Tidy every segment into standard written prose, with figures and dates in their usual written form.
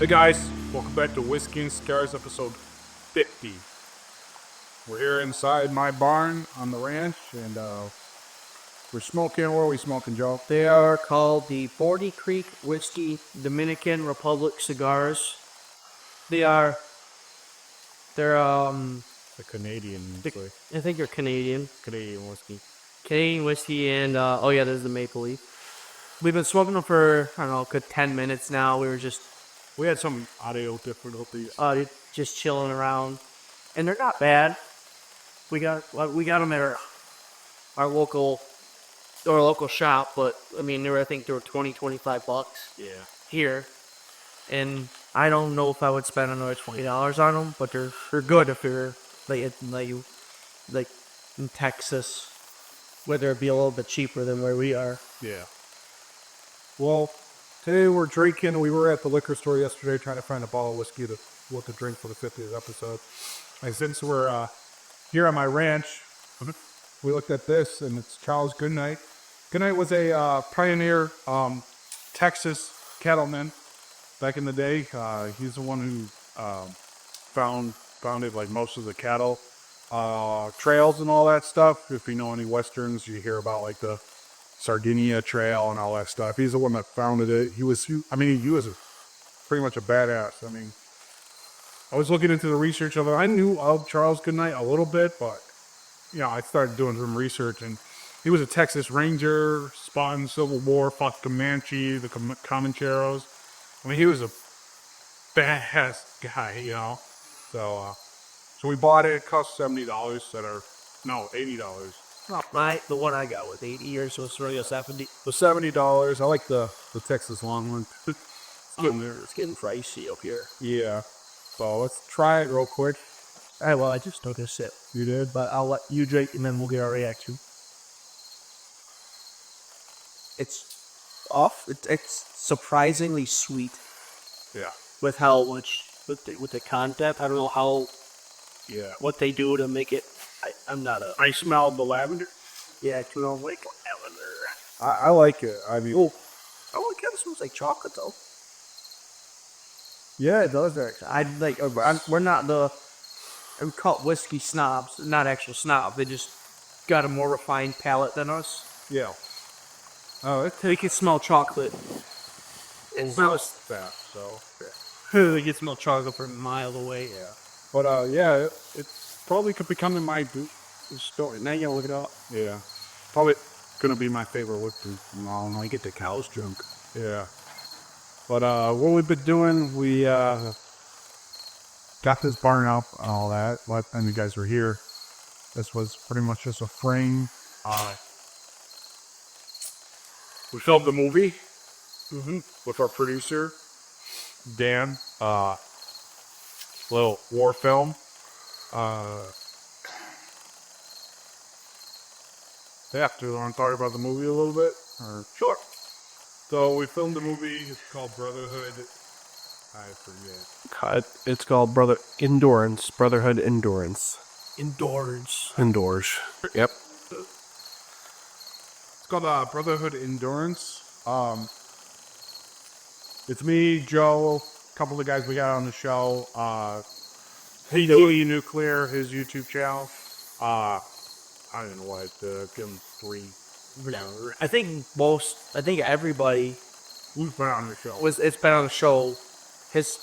Hey guys, welcome back to Whiskey and Cigars episode 50. We're here inside my barn on the ranch and we're smoking. What are we smoking, Joe? They are called the 40 Creek Whiskey Dominican Republic cigars. They're The Canadian, I think they're Canadian whiskey. Canadian whiskey, and oh yeah, this is the maple leaf. We've been smoking them for I don't know, a good 10 minutes now. We had some audio difficulties. Just chilling around, and they're not bad. We got them at our local shop, but I mean I think they were $25 Yeah. here, and I don't know if I would spend another $20 on them, but they're good if you're like in Texas, whether it be a little bit cheaper than where we are. Yeah. Well, today we're drinking. We were at the liquor store yesterday trying to find a bottle of whiskey to drink for the 50th episode. And since we're here on my ranch, we looked at this, and it's Charles Goodnight. Goodnight was a pioneer Texas cattleman back in the day. He's the one who founded like most of the cattle trails and all that stuff. If you know any westerns, you hear about like the Sardinia Trail and all that stuff. He's the one that founded it. He was pretty much a badass. I mean, I was looking into the research of it. I knew of Charles Goodnight a little bit, but I started doing some research, and he was a Texas Ranger, fought in the Civil War, fought Comanche, the Comancheros. I mean, he was a badass guy, So we bought it. It cost $70. $80. The one I got was 80 years, so it's really a 70. The $70. I like the Texas long one. It's getting pricey up here. Yeah. So let's try it real quick. All right, well, I just took a sip. You did? But I'll let you drink, and then we'll get our reaction. It's off. It's surprisingly sweet. Yeah. With how much with the content. I don't know what they do to make it. I'm not a. I smelled the lavender. Yeah, I don't like lavender. I like it. I mean, oh, it kind of smells like chocolate though. Yeah, it does actually. We're not we call it whiskey snobs, not actual snobs. They just got a more refined palate than us. Yeah. Oh, they can smell chocolate. It smells that, so. They can smell chocolate from a mile away. Yeah. But it probably could become in my story. Now you gotta look it up. Yeah. Probably gonna be my favorite whiskey. I get the cows drunk. Yeah. But what we've been doing, we got this barn up and all that. Last time you guys were here, this was pretty much just a frame. We filmed the movie with our producer, Dan. Little war film. Do you want to talk about the movie a little bit? Or? Sure. So we filmed the movie. It's called Brotherhood. I forget. It's called Brotherhood Endurance. Indoors. Yep. It's called Brotherhood Endurance. It's me, Joe, a couple of the guys we got on the show. Huey Nuclear, his YouTube channel. I don't know what, give him 3. I think everybody who's been on the show. It's been on the show. Has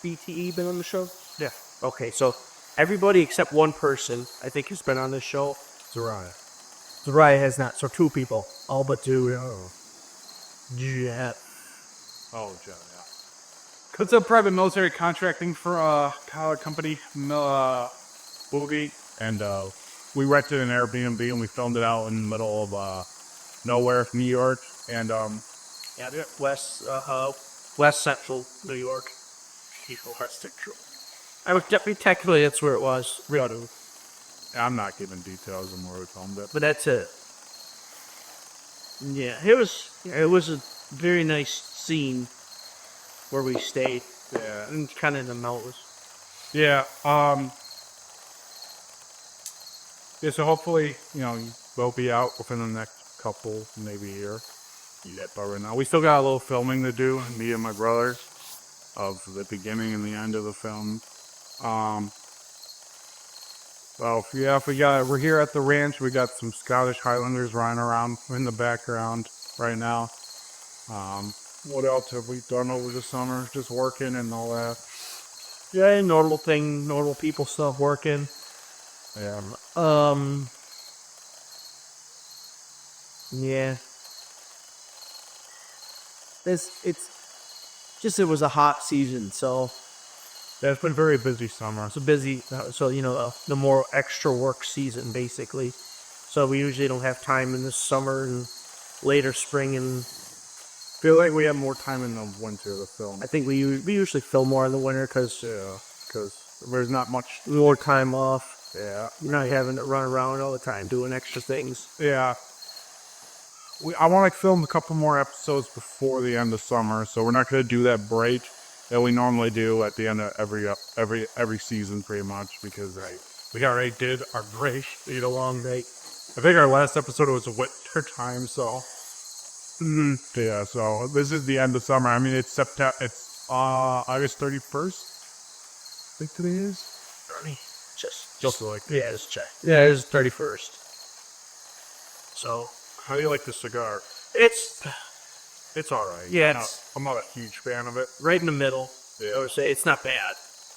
BTE been on the show? Yeah. Okay, so everybody except one person, I think, has been on this show. Zariah has not. So 2 people. All but 2. Jet. Oh, Jet, yeah. It's a private military contracting for a company, Boogie. And we rented an Airbnb and we filmed it out in the middle of nowhere, New York. And West Central New York. West Central. Technically, that's where it was. I'm not giving details on where we filmed it. But that's it. Yeah, it was a very nice scene where we stayed. Yeah. And kind of in the mountains. Yeah. Yeah, so hopefully, we'll be out within the next couple, maybe a year. But right now, we still got a little filming to do, me and my brother. of the beginning and the end of the film. So yeah, we're here at the ranch. We got some Scottish Highlanders running around in the background right now. What else have we done over the summer? Just working and all that. Yeah, normal thing, normal people stuff working. Yeah. Yeah. It was a hot season, so Yeah, it's been a very busy summer. it's a busy, so, the more extra work season, basically. So we usually don't have time in the summer and later spring, and Feel like we have more time in the winter to film. I think we usually film more in the winter because There's not much. more time off. Yeah. You're not having to run around all the time doing extra things. Yeah. I want to film a couple more episodes before the end of summer, so we're not going to do that break that we normally do at the end of every season, pretty much, because we already did our break. Eat a long day. I think our last episode was a winter time, so yeah. So this is the end of summer. I mean, it's September. It's August 31st. I think today is. Just like yeah, just check. Yeah, it's 31st. So How do you like the cigar? it's It's all right. Yeah, I'm not a huge fan of it. right in the middle. Yeah. I would say it's not bad,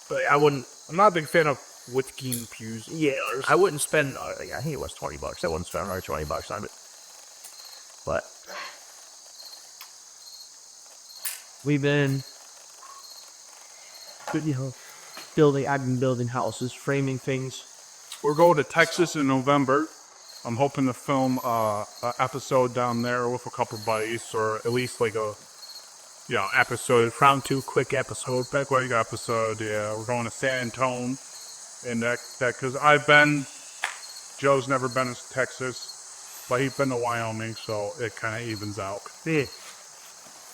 but I wouldn't. I'm not a big fan of whiskey infused. Yeah, I wouldn't spend. I think it was $20. I wouldn't spend another $20 on it. But we've been, building. I've been building houses, framing things. We're going to Texas in November. I'm hoping to film a episode down there with a couple buddies, or at least like a episode, round 2 quick episode, quick episode. Yeah, we're going to San Antonio, and that because Joe's never been to Texas, but he's been to Wyoming, so it kind of evens out.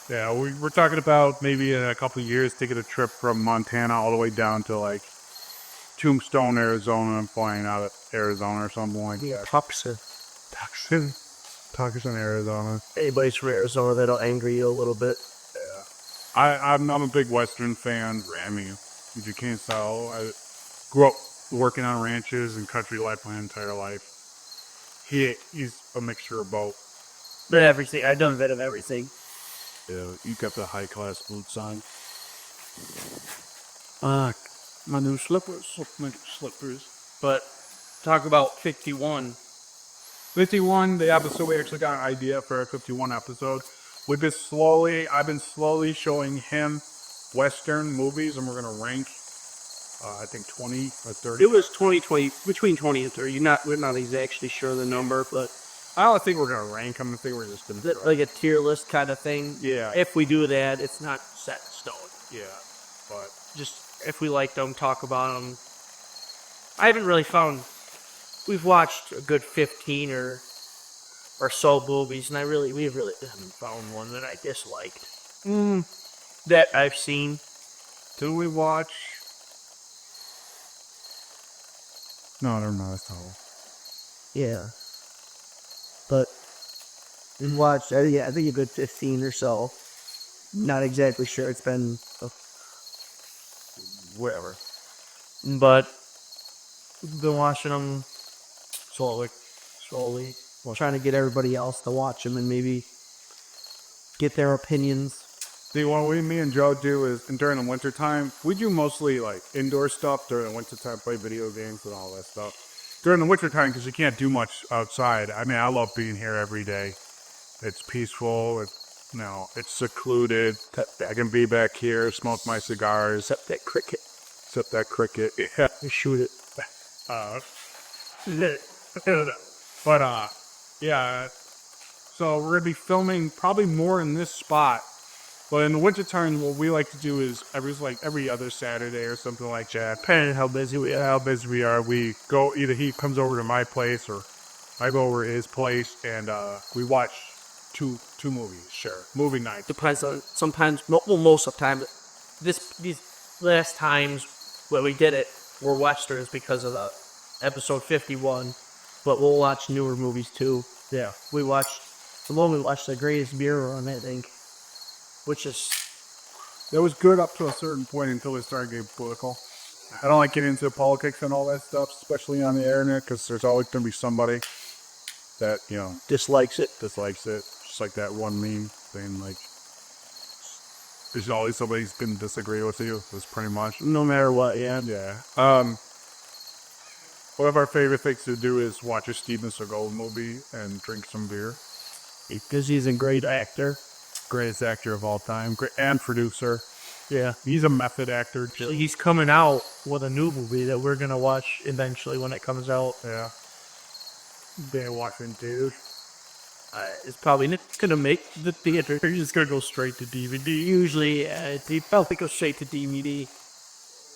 Yeah, we're talking about maybe in a couple of years taking a trip from Montana all the way down to like Tombstone, Arizona, and flying out of Arizona or something like that. Tucson. Tucson, Arizona. Anybody's from Arizona, that'll anger you a little bit. I'm a big Western fan. I mean, if you can't tell, I grew up working on ranches and country life my entire life. He's a mixture of both. But everything, I've done a bit of everything. Yeah, you got the high class boots on. My new slippers. But talk about 51. 51, the episode, we actually got an idea for a 51 episode. I've been slowly showing him Western movies, and we're going to rank, I think 20 or 30. It was 20, between 20 and 30. We're not exactly sure of the number, but I don't think we're going to rank them. I think we're just going to... like a tier list kind of thing. Yeah. If we do that, it's not set in stone. Yeah, but... Just if we like them, talk about them. I haven't really found... We've watched a good 15 or so movies, and we really haven't found one that I disliked. That I've seen. Did we watch... No, they're not. That's all. Yeah. But we watched, I think a good 15 or so. Not exactly sure. It's been whatever. But we've been watching them slowly. Trying to get everybody else to watch them and maybe get their opinions. See, what me and Joe do is, and during the winter time, we do mostly like indoor stuff during the winter time, play video games and all that stuff. During the winter time, because you can't do much outside. I mean, I love being here every day. It's peaceful. It's secluded. I can be back here, smoke my cigars. Except that cricket. Yeah. You shoot it. But, yeah. So we're going to be filming probably more in this spot. But in the wintertime, what we like to do is every other Saturday or something like that. Depending on how busy we are, we go, either he comes over to my place or I go over to his place, and we watch two movies. Sure, movie night. Depends on sometimes. Well, most of the time. These last times when we did it were westerns because of the episode 51. But we'll watch newer movies too. Yeah, We watched the Greatest Beer Run, I think, which is That was good up to a certain point until they started getting political. I don't like getting into politics and all that stuff, especially on the internet, because there's always going to be somebody that, Dislikes it. dislikes it. Just like that one meme thing, like, there's always somebody who's going to disagree with you. That's pretty much. No matter what, yeah. Yeah. One of our favorite things to do is watch a Steven Seagal movie and drink some beer. Because he's a great actor. Greatest actor of all time, great and producer. Yeah. He's a method actor. He's coming out with a new movie that we're going to watch eventually when it comes out. Yeah. They watching, dude. It's probably not going to make the theater. He's just gonna go straight to DVD. Usually, they probably go straight to DVD.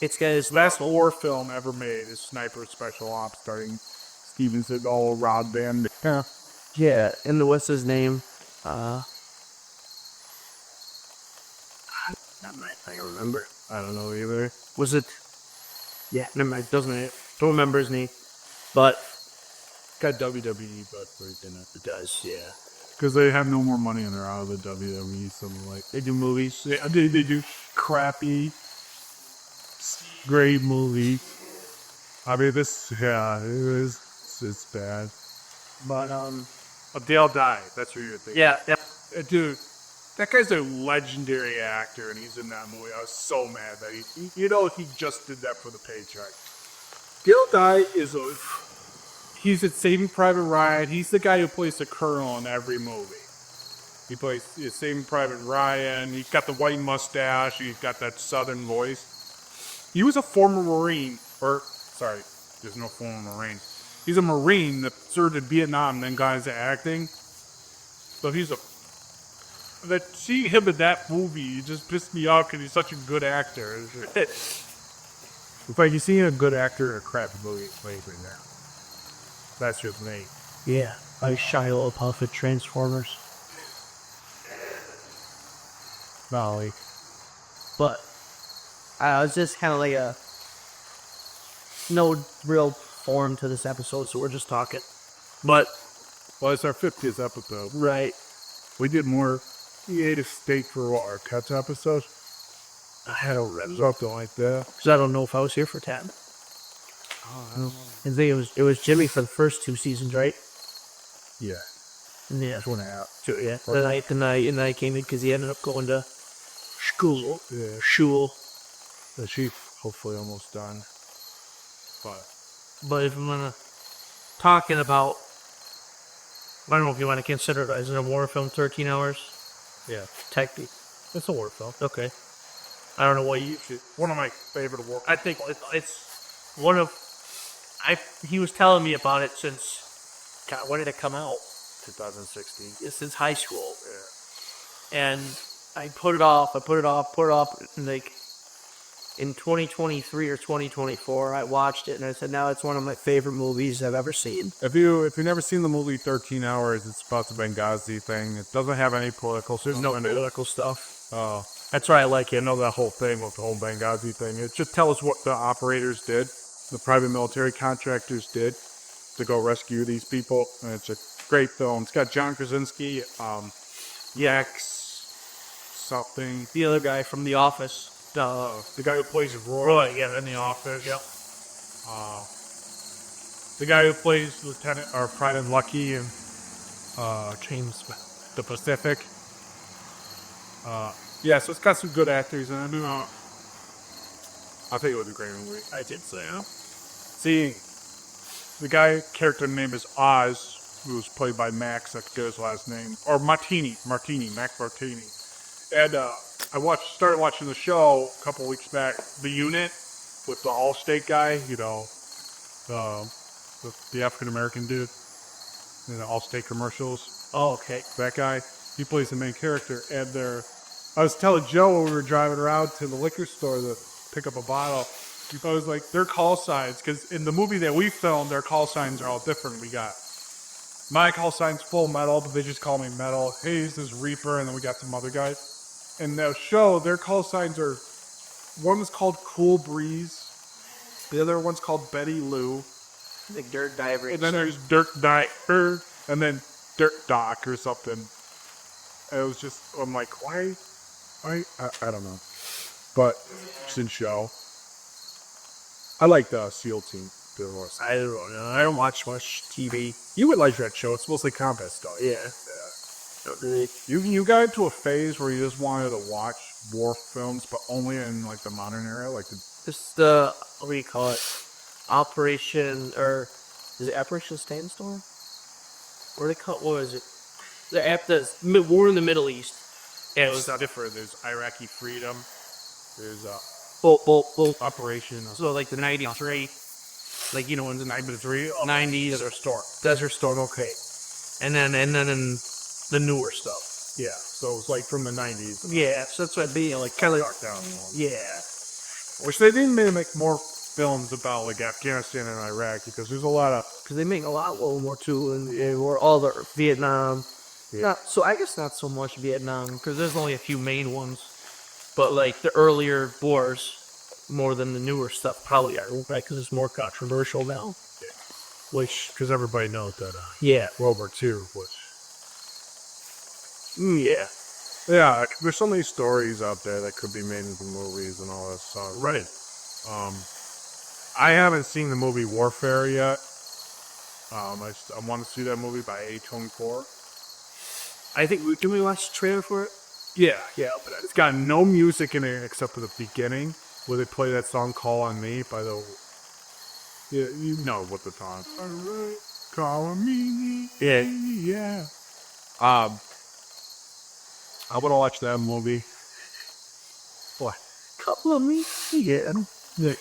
It's got his Last war film ever made is Sniper Special Ops, starring Steven Seagal, Rod Van. Yeah. Yeah, and what's his name? I remember. I don't know either. Was it? Yeah, never mind. Doesn't it? Don't remember his name. But Got WWE, but in it. it does, yeah. Because they have no more money and they're out of the WWE, so like They do movies. they do crappy, great movie. I mean, it's bad. But Dale died. That's what you're thinking. yeah. Dude, that guy's a legendary actor, and he's in that movie. I was so mad that he just did that for the paycheck. Dale Dye he's at Saving Private Ryan. He's the guy who plays the colonel in every movie. He plays Saving Private Ryan. He's got the white mustache. He's got that southern voice. He was a former Marine, there's no former Marine. He's a Marine that served in Vietnam and then got into acting. So seeing him in that movie just pissed me off because he's such a good actor. It's like you see a good actor in a crappy movie right now. That's just me. Yeah. Like Shia LaBeouf at Transformers. Molly. But I was just kind of like no real form to this episode, so we're just talking. But Well, it's our 50th episode. right, We did more. We ate a steak for our cuts episode. I don't remember Something like that. because I don't know if I was here for 10. I think it was Jimmy for the first 2 seasons, right? Yeah. Yeah, that's when I yeah. The night came in because he ended up going to school. Yeah. Shul. The sheep hopefully almost done. But if I'm talking about, I don't know if you want to consider it as a war film, 13 hours. Yeah. Technically, It's a war film. okay. I don't know what you. One of my favorite war I think it's one of. He was telling me about it since. God, when did it come out? 2016. Since high school. Yeah. And I put it off, and like in 2023 or 2024, I watched it and I said, now it's one of my favorite movies I've ever seen. If you've never seen the movie 13 Hours, it's about the Benghazi thing. It doesn't have any political stuff. There's no political stuff. Oh. That's why I like You it. know that whole thing with the whole Benghazi thing. It just tells what the operators did, the private military contractors did to go rescue these people. And it's a great film. It's got John Krasinski, something. The other guy from The Office. The guy who plays Roy, in The Office. Yep. The guy who plays Lieutenant or Private Lucky in James. the Pacific. Yeah, so it's got some good actors in it. I think it was a great movie. I did say, huh? Seeing the character name is Oz, who was played by Max, I forget his last name, or Max Martini. And I started watching the show a couple weeks back, The Unit, with the Allstate guy, the African American dude in the Allstate commercials. Oh, okay. That guy, he plays the main character. And I was telling Joe when we were driving around to the liquor store to pick up a bottle, I was like, their call signs, because in the movie that we filmed, their call signs are all different. We got my call sign's Full Metal, but they just call me Metal. Hayes is Reaper, and then we got some other guys. In the show, their call signs are, one is called Cool Breeze, the other one's called Betty Lou, The Dirt Diver. and then there's Dirt Diver, and then Dirt Doc or something. And it was just, I'm like, why? I don't know. But since show, I like the SEAL team. I don't know. I don't watch much TV. You would like that show. It's mostly combat stuff. Yeah. Don't really. You got into a phase where you just wanted to watch war films, but only in like the modern era, like the Just the, what do you call it? Operation, or is it Operation Sandstorm? What do they call it? What is it? They're at the war in the Middle East. And it was different. There's Iraqi freedom. There's both. Operation. So like the 93, like in the 93. 90s. Desert Storm. Desert Storm, okay. And then in the newer stuff. Yeah. So it was like from the 90s. Yeah, so that's what I'd be like, kind of like, Down. yeah. Which they didn't make more films about like Afghanistan and Iraq because there's a lot of Because they make a lot of World War II and or all the Vietnam. Yeah. So I guess not so much Vietnam because there's only a few main ones. But like the earlier wars, more than the newer stuff, probably are, right? Because it's more controversial now. which because everybody knows that Yeah. World War II was. Yeah. Yeah, there's so many stories out there that could be made into movies and all that stuff. Right. I haven't seen the movie Warfare yet. I want to see that movie by A24. I think, did we watch the trailer for it? Yeah, but it's got no music in it except for the beginning where they play that song "Call on Me" by the. Yeah, you know what the song. Alright, call on me. Yeah. I want to watch that movie. What? Couple of me? Yeah. Yeah,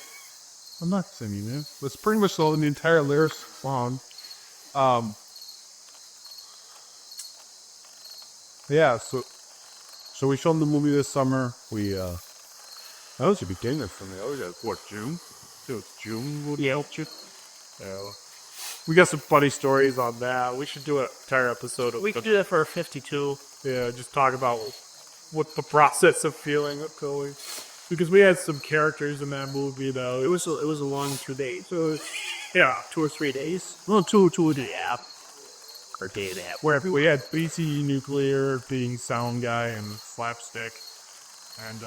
I'm not singing it. That's pretty much the entire lyrics song. Yeah, so we filmed the movie this summer. That was the beginning of filming. That was what, June? It was June. Yeah. Yeah. We got some funny stories on that. We should do an entire episode of We could do that for 52. yeah, just talk about what the process of feeling of going. Because we had some characters in that movie, though. It was a long 2 days. So, yeah, 2 or 3 days. Well, two a day. Yeah. Or a day and a half. where we had BTE Nuclear being sound guy and slapstick. And,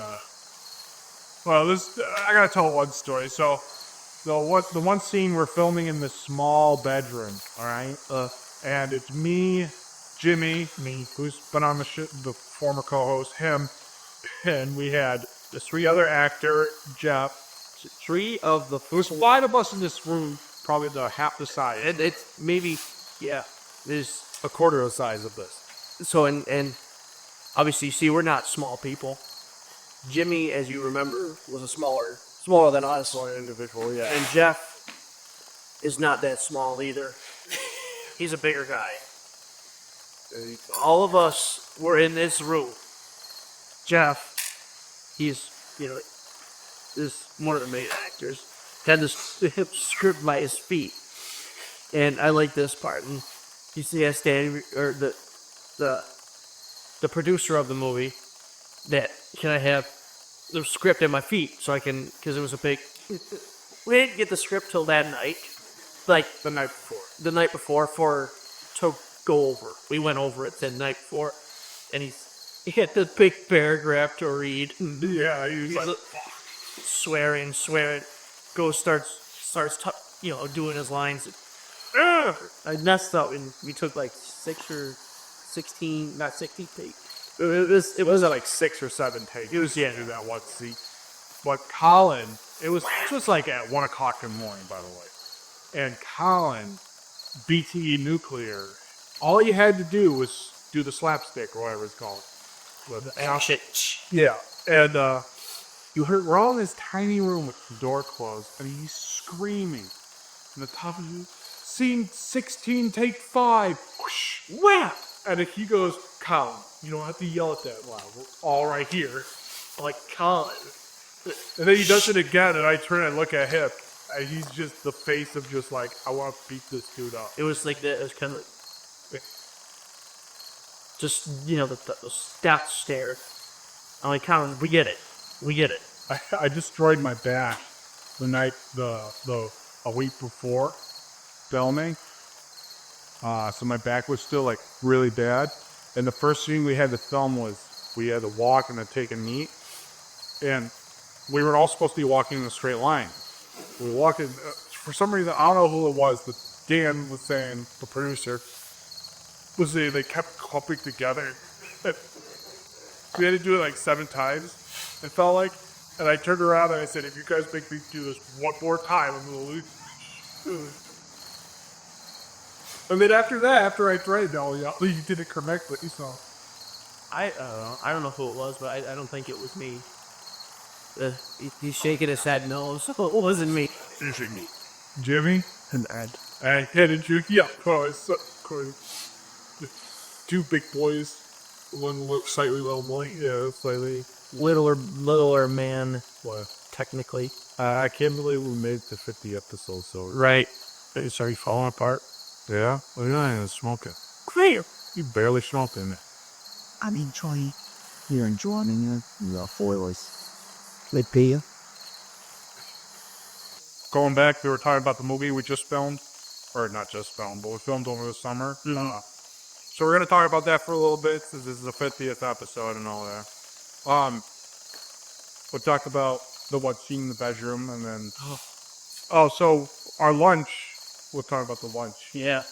well, I gotta tell one story. So, the one scene we're filming in this small bedroom, alright? And it's me, Jimmy, who's been on the former co-host, him, and we had the 3 other actor, Jeff. 3 of the. There was 5 of us in this room, probably half the size. It's maybe, yeah. There's A quarter the size of this. so and obviously, you see, we're not small people. Jimmy, as you remember, was smaller than us. One individual, yeah. And Jeff is not that small either. He's a bigger guy. All of us were in this room. Jeff, he's, is one of the main actors, had this script by his feet. And I like this part. And you see us standing, or the producer of the movie, that, can I have the script at my feet so I can, because it was a big, we didn't get the script till that night. Like, The night before. to go over. We went over it the night before, and he had this big paragraph to read. Yeah, he was He's like, swearing. Starts doing his lines. "Ugh." I messed up, and we took like 6 or 16, not 16 takes. It was like 6 or 7 takes. It was, yeah. To do that one scene. But Colin, this was like at 1 o'clock in the morning, by the way. And Colin, BTE Nuclear, all you had to do was do the slapstick or whatever it's called. shit. Yeah. And we're all in this tiny room with the door closed, and he's screaming. And the top of you, scene 16, take 5. Whoosh, whap! And then he goes, Colin, you don't have to yell at that loud. We're all right here. I'm like, Colin. And then he does it again, and I turn and look at him, and he's just the face of just like, I want to beat this dude up. It was like that. It was kind of like, just, the death stare. I'm like, Colin, we get it. I destroyed my back the night, a week before filming. So my back was still like really bad. And the first scene we had to film was we had to walk and then take a knee. And we were all supposed to be walking in a straight line. We were walking, for some reason, I don't know who it was, but Dan was saying, the producer, was saying they kept clumping together. And we had to do it like 7 times, it felt like. And I turned around and I said, if you guys make me do this one more time, I'm going to lose. And then after that, after I tried, no, you did it correctly, so. I don't know. I don't know who it was, but I don't think it was me. He's shaking his head no, so it wasn't me. Me. Jimmy? And Ed. I headed you. Yeah, of course. 2 big boys. One slightly little boy. Yeah, slightly. Littler man, What? technically. I can't believe we made it to 50 episodes, so Right. Are you falling apart? Yeah? Well, you're not even smoking. Clear. You barely smoked in there. I'm enjoying. You're enjoying your voice. With beer. Going back, we were talking about the movie we just filmed. Or not just filmed, but we filmed over the summer. So we're going to talk about that for a little bit, since this is the 50th episode and all that. We'll talk about the scene in the bedroom, and then... so our lunch... We'll talk about the lunch. Yeah.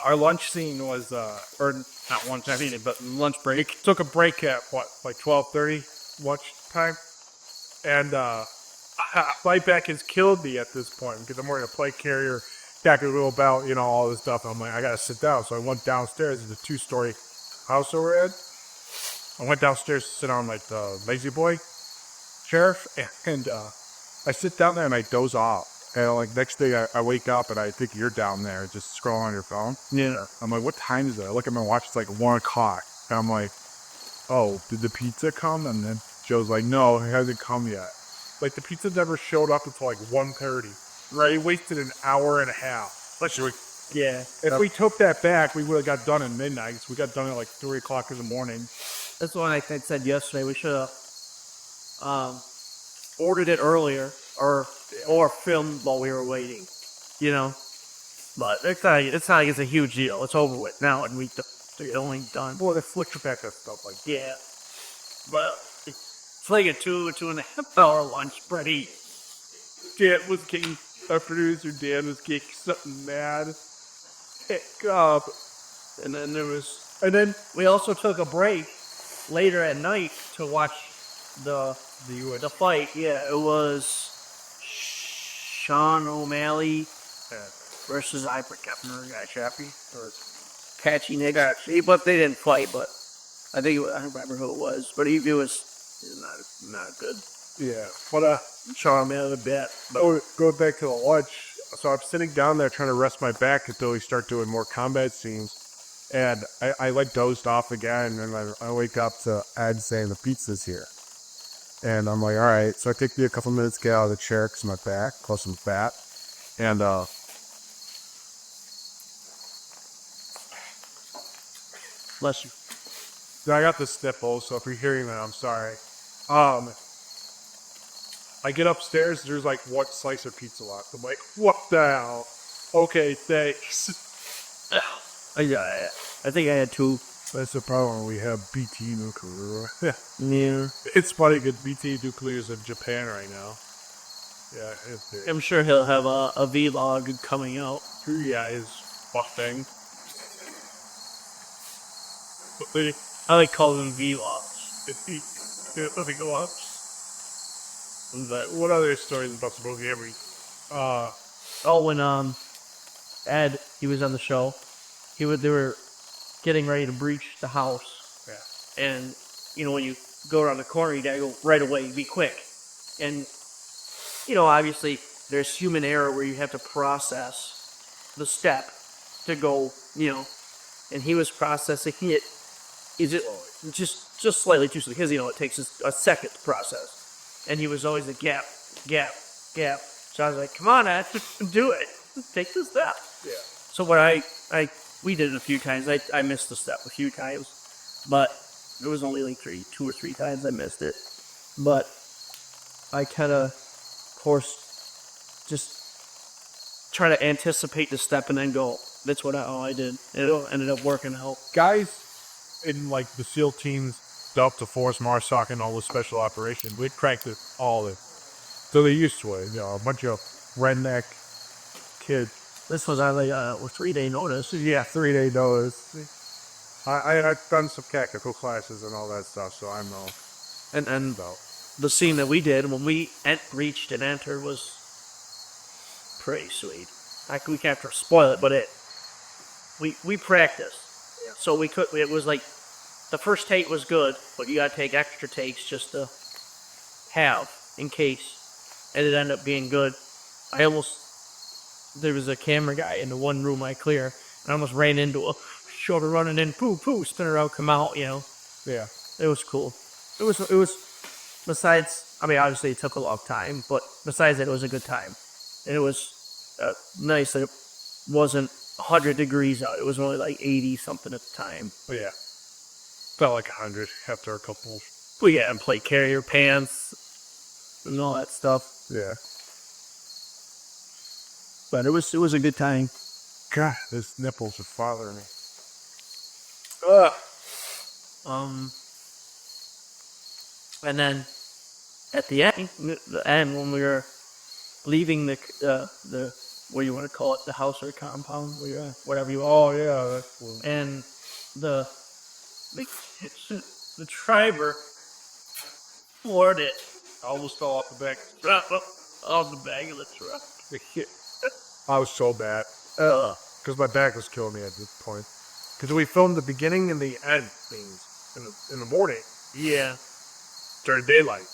Our lunch scene was, or not lunch, I mean, but lunch break. Took a break at, like 12:30 lunch time? And, Flight back has killed me at this point, because I'm wearing a plate carrier, talking a little about, all this stuff. I'm like, I gotta sit down. So I went downstairs. It's a 2-story house that we're in. I went downstairs to sit on, like, the lazy boy chair, and I sit down there and I doze off. And, like, next day I wake up and I think you're down there just scrolling on your phone. Yeah. I'm like, what time is it? I look at my watch, it's like 1 o'clock. And I'm like, oh, did the pizza come? And then Joe's like, no, it hasn't come yet. Like, the pizza never showed up until like 1:30. Right? It wasted an hour and a half. Yeah. If we took that back, we would have got done at midnight. So we got done at like 3 o'clock in the morning. That's what I said yesterday. We should have ordered it earlier or filmed while we were waiting. But it's not like it's a huge deal. It's over with now, and they're only done. Well, they flicker back that stuff like that. Yeah. But it's like a 2.5 hour lunch break. Dan was getting, our producer Dan was getting something mad. Pick up. And then we also took a break later at night to watch the fight. Yeah, it was Sean O'Malley versus I can't remember the guy, Chappie or Patchy Nick. But they didn't fight. But I don't remember who it was. But he was not good. yeah. But Sean O'Malley a bit. go back to the lunch. So I'm sitting down there trying to rest my back until we start doing more combat scenes. And I like dozed off again, and I wake up to Ed saying the pizza's here. And I'm like, all right. So I take me a couple minutes to get out of the chair because my back, close I'm fat. And Bless you. I got the sniffles, so if you're hearing that, I'm sorry. I get upstairs, there's like 1 slice of pizza left. I'm like, what the hell? Okay, thanks. I think I had 2. That's the problem when we have BT Nuclear. Yeah. Yeah. It's funny because BT Nuclear is in Japan right now. Yeah, it's I'm sure he'll have a vlog coming out. yeah, his fuck thing. I like calling them vlogs. Let me go up. But what other stories about the movie? When Ed, he was on the show, they were getting ready to breach the house. Yeah. And, when you go around the corner, you gotta go right away, be quick. And, obviously, there's human error where you have to process the step to go, and he was processing it. Is it just slightly too slow because it takes a second to process, and he was always a gap. So I was like, "Come on, Ed, do it. Take the step." Yeah. So we did it a few times. I missed the step a few times, but it was only like 2 or 3 times I missed it. But I kind of, just try to anticipate the step and then go. That's what I did. It ended up working out. Guys in like the SEAL teams, up to Forrest Marsock and all the special operations. We cracked it all in. So they used to it. A bunch of redneck kids. This was on like a 3-day notice. Yeah, 3-day notice. I've done some tactical classes and all that stuff, so I know. And the scene that we did when we reached and entered was pretty sweet. We can't spoil it, but we practiced, so we could. It was like the first take was good, but you gotta take extra takes just to have in case, and it ended up being good. There was a camera guy in the one room I clear, and I almost ran into a shoulder running in, spin around, come out. Yeah. It was cool. It was. Besides, I mean, obviously it took a long time, but besides that, it was a good time. And it was nice that it wasn't 100 degrees out. It was only like 80 something at the time. But yeah. Felt like 100 after a couple. But yeah, and play carrier pants and all that stuff. Yeah. But it was a good time. God, these nipples are bothering me. And then at the end when we were leaving the what do you want to call it, the house or compound, whatever you. Oh yeah, that's cool. And the driver floored it. I almost fell off the back. Off the back of the truck. I was so bad. Because my back was killing me at this point. Because we filmed the beginning and the end things in the morning. Yeah. During daylight.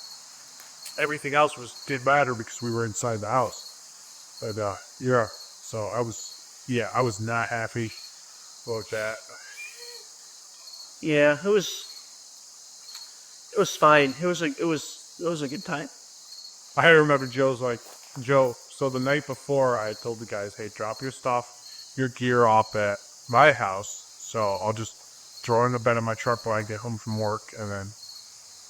Everything else didn't matter because we were inside the house. But yeah. So I was not happy about that. Yeah, it was fine. It was a good time. I remember Joe's like, Joe, so the night before I told the guys, hey, drop your stuff, your gear off at my house. So I'll just throw it in the bed of my truck when I get home from work, and then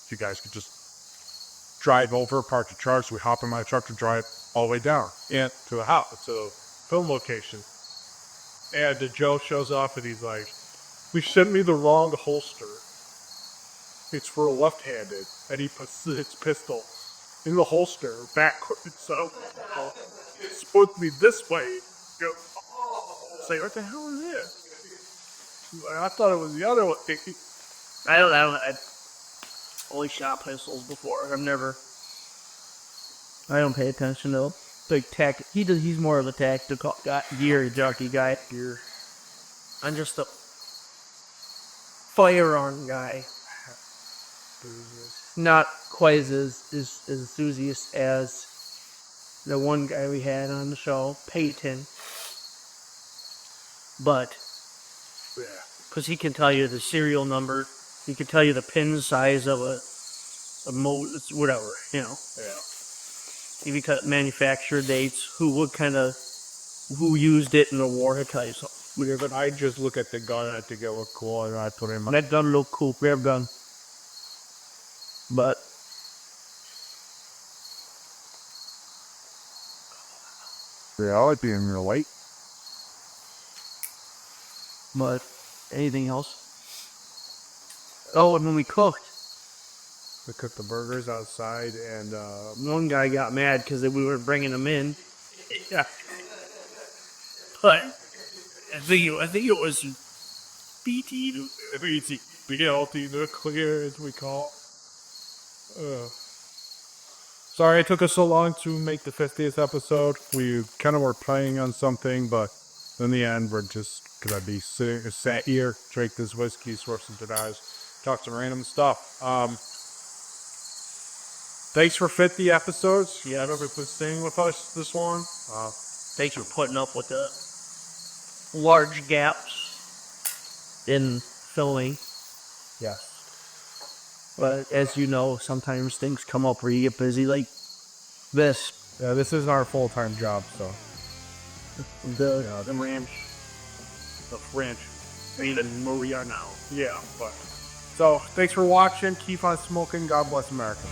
you guys could just drive over, park the truck, so we hop in my truck to drive all the way down and to the house, to the film location. And Joe shows up and he's like, we sent me the wrong holster. It's for a left-handed. And he puts his pistol in the holster backwards. So it's supposed to be this way. Go, say, what the hell is this? I thought it was the other one. I don't only shot pistols before. I don't pay attention to big tech. He's more of a tactical guy, gear jockey guy. I'm just a firearm guy. Not quite as enthusiast as the one guy we had on the show, Peyton. But because he can tell you the serial number, he can tell you the pin size of a whatever, Yeah. If you cut manufacturer dates, who used it in the war, he'll tell you something. But I just look at the gun, I think it looked cool, and I put it in my... That gun look cool, rare gun. But Yeah, I like being real late. But anything else? Oh, and when we cooked, We cooked the burgers outside, and one guy got mad because we were bringing them in. Yeah. But I think it was BT. BLT nuclear, as we call it. Sorry it took us so long to make the 50th episode. We kind of were planning on something, but in the end, we're just gonna be sat here, drink this whiskey, swerve some cigars, talk some random stuff. Thanks for 50 episodes. Yeah, everybody's staying with us this one. Thanks for putting up with the large gaps in filming. Yes. But as you know, sometimes things come up where you get busy like this. Yeah, this is our full-time job, so. The ranch, even where we are now. Yeah, but. So, thanks for watching. Keep on smoking. God bless America.